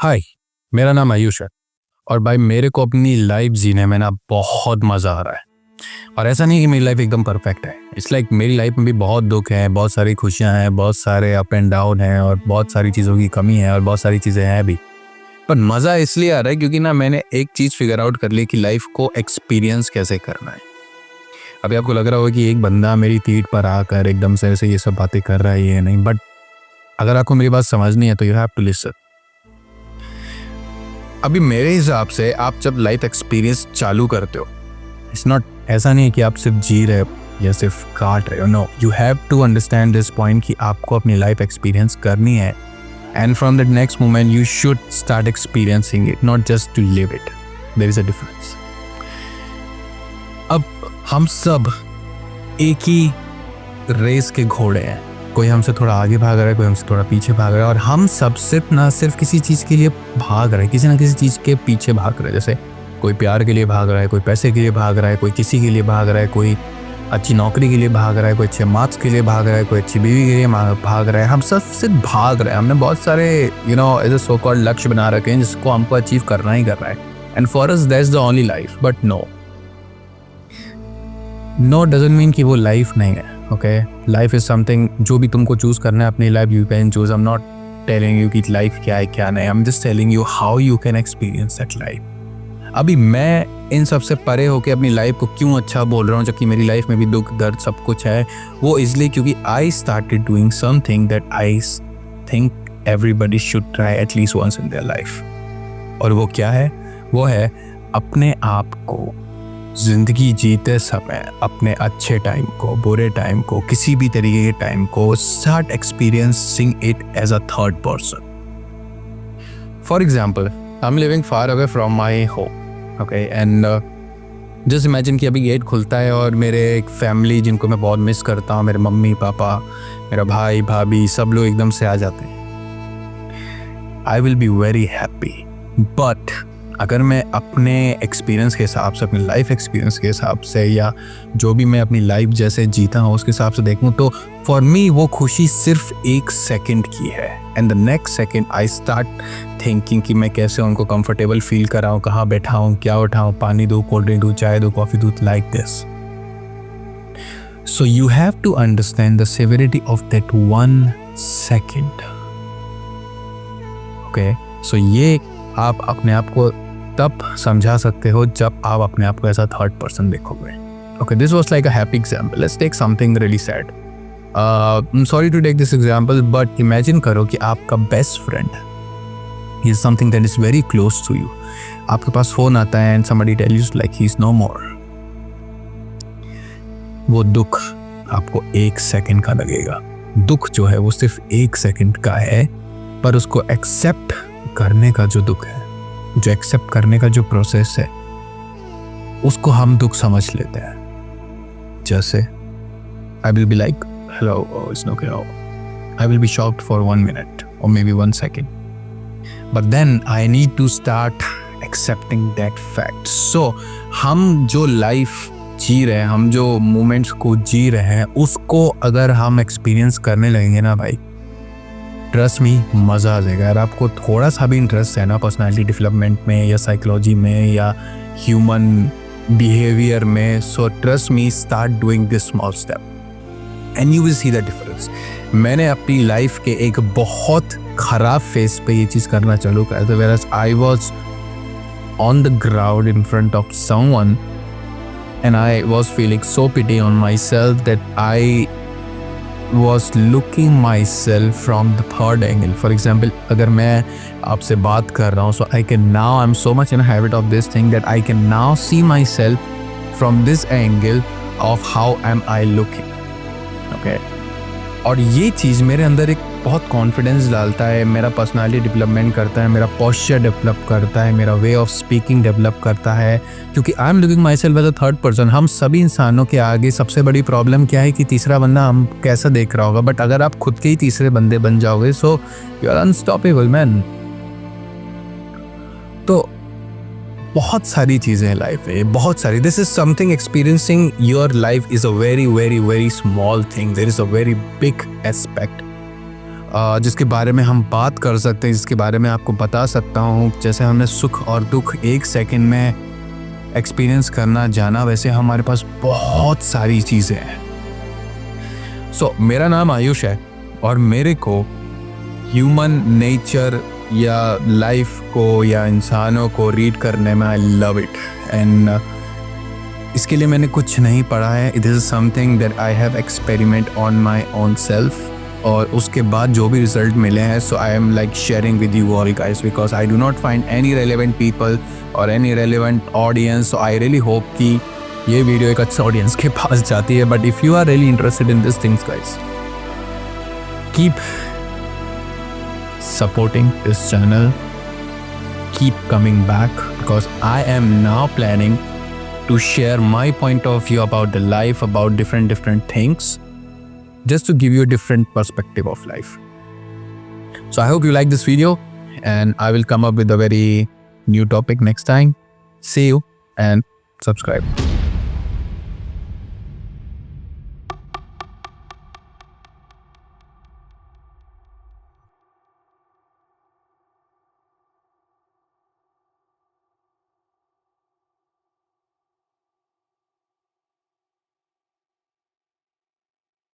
हाय, मेरा नाम आयुष है और भाई मेरे को अपनी लाइफ जीने में ना बहुत मज़ा आ रहा है। और ऐसा नहीं कि मेरी लाइफ एकदम परफेक्ट है। इट्स लाइक मेरी लाइफ में भी बहुत दुख है, बहुत सारी खुशियां हैं, बहुत सारे अप एंड डाउन हैं और बहुत सारी चीज़ों की कमी है और बहुत सारी चीज़ें हैं भी। पर मज़ा इसलिए आ रहा है क्योंकि ना मैंने एक चीज़ फिगर आउट कर ली कि लाइफ को एक्सपीरियंस कैसे करना है। अभी आपको लग रहा होगा कि एक बंदा मेरी पीठ पर आकर एकदम से ऐसे ये सब बातें कर रहा है, ये नहीं, बट अगर आपको मेरी बात समझनी है तो यू हैव टू लिसन। अभी मेरे हिसाब से आप जब लाइफ एक्सपीरियंस चालू करते हो, इट्स नॉट, ऐसा नहीं है कि आप सिर्फ जी रहे हो या सिर्फ काट रहे हो। No, you have to understand this point कि आपको अपनी लाइफ एक्सपीरियंस करनी है and from that next moment you should start experiencing it, not just to live it. There is a difference. अब हम सब एक ही रेस के घोड़े हैं। कोई हमसे थोड़ा आगे भाग रहा है, कोई हमसे थोड़ा पीछे भाग रहा है और हम सब सिर्फ किसी चीज़ के लिए भाग रहे हैं, किसी ना किसी चीज़ के पीछे भाग रहे हैं। जैसे कोई प्यार के लिए भाग रहा है, कोई पैसे के लिए भाग रहा है, कोई किसी के लिए भाग रहा है, कोई अच्छी नौकरी के लिए भाग रहा है, कोई अच्छे मार्क्स के लिए भाग रहा है, कोई अच्छी बीवी के लिए भाग रहा है। हम सब सिर्फ भाग रहे हैं। हमने बहुत सारे एज अ सो कॉल्ड लक्ष्य बना रखे हैं जिसको हमको अचीव करना ही करना है। And for us that's the only life. But no doesn't mean कि वो लाइफ नहीं है। ओके, लाइफ इज समथिंग जो भी तुमको चूज करना है अपनी life, you can choose. I am not telling you कि लाइफ क्या है क्या नहीं, I am just telling you how you can experience that life. अभी मैं इन सब से परे होकर अपनी लाइफ को क्यों अच्छा बोल रहा हूँ जबकि मेरी लाइफ में भी दुख दर्द सब कुछ है, वो इसलिए क्योंकि I started doing something that I think everybody should try at least once in their life. और वो क्या है? वो है अपने आप को जिंदगी जीते समय, अपने अच्छे टाइम को, बुरे टाइम को, किसी भी तरीके के टाइम को start experiencing it as a third person. For example, I am living far away from my home, okay, and just imagine कि अभी गेट खुलता है और मेरे एक फैमिली जिनको मैं बहुत मिस करता हूँ, मेरे मम्मी पापा, मेरा भाई भाभी, सब लोग एकदम से आ जाते हैं। आई will be very happy. But अगर मैं अपने एक्सपीरियंस के हिसाब से, अपनी लाइफ एक्सपीरियंस के हिसाब से, या जो भी मैं अपनी लाइफ जैसे जीता हूँ उसके हिसाब से देखूँ तो फॉर मी वो खुशी सिर्फ एक सेकंड की है। And the next second I start thinking कि मैं कैसे उनको कंफर्टेबल फील कराऊँ, कहाँ बैठाऊँ, क्या उठाऊँ, पानी दूँ, कोल्ड ड्रिंक दूँ, चाय दूँ, कॉफ़ी दूँ, like this. So you have to understand the severity of that one second. Okay, so ये आप अपने आप को तब समझा सकते हो जब आप अपने आप को ऐसा थर्ड पर्सन देखोगे। Okay, this was like a happy example. Let's take something really sad. I am sorry to take this example, but imagine करो कि आपका best friend is something that is very close to you. आपके पास phone आता है and somebody tell you like he is no more. वो दुख आपको एक सेकंड का लगेगा। दुख जो है वो सिर्फ एक सेकंड का है, पर उसको एक्सेप्ट करने का जो दुख है, जो एक्सेप्ट करने का जो प्रोसेस है, उसको हम दुख समझ लेते हैं। जैसे I will be like hello, it's okay, I will be shocked for 1 minute और maybe 1 second, but then I need to start accepting that fact. So हम जो लाइफ जी रहे हैं, हम जो मोमेंट्स को जी रहे हैं, उसको अगर हम एक्सपीरियंस करने लगेंगे ना भाई, ट्रस्ट मी, मज़ा आ जाएगा। अगर आपको थोड़ा सा भी इंटरेस्ट है ना पर्सनालिटी डेवलपमेंट में या साइकोलॉजी में या ह्यूमन बिहेवियर में, so trust me, start doing this small step and you will see the difference. मैंने अपनी लाइफ के एक बहुत ख़राब फेज पे ये चीज़ करना चालू करा था, where I was on the ground in front of someone and I was feeling so pity on myself that I was looking myself from the third angle. For example, अगर मैं आपसे बात कर रहा हूँ, so I can now, I'm so much in a habit of this thing that I can now see myself from this angle of how am I looking. Okay, और ये चीज़ मेरे अंदर एक बहुत कॉन्फिडेंस डालता है, मेरा पर्सनालिटी डेवलपमेंट करता है, मेरा पोस्चर डेवलप करता है, मेरा वे ऑफ स्पीकिंग डेवलप करता है, क्योंकि I am looking myself as a third person. हम सभी इंसानों के आगे सबसे बड़ी प्रॉब्लम क्या है कि तीसरा बंदा हम कैसा देख रहा होगा, बट अगर आप खुद के ही तीसरे बंदे बन जाओगे, so you are unstoppable man. तो बहुत सारी चीज़ें हैं लाइफ में, बहुत सारी। This is something, experiencing your life is a very very very small thing, there is a very big aspect जिसके बारे में हम बात कर सकते हैं, जिसके बारे में आपको बता सकता हूँ। जैसे हमने सुख और दुख 1 सेकंड में एक्सपीरियंस करना जाना, वैसे हमारे पास बहुत सारी चीज़ें हैं। मेरा नाम आयुष है और मेरे को ह्यूमन नेचर या लाइफ को या इंसानों को रीड करने में आई लव इट। एंड इसके लिए मैंने कुछ नहीं पढ़ा है, it is something that I have experiment on my own self. और उसके बाद जो भी रिजल्ट मिले हैं, so I am like sharing with you all guys, because I do not find any relevant people और any relevant audience. So I really hope कि ये वीडियो एक अच्छे ऑडियंस के पास जाती है। But if you are really interested in this things guys, keep supporting this channel, keep coming back, because I am now planning to share my point of view about the life, about different things, just to give you a different perspective of life. So I hope you like this video, and I will come up with a very new topic next time. See you and subscribe.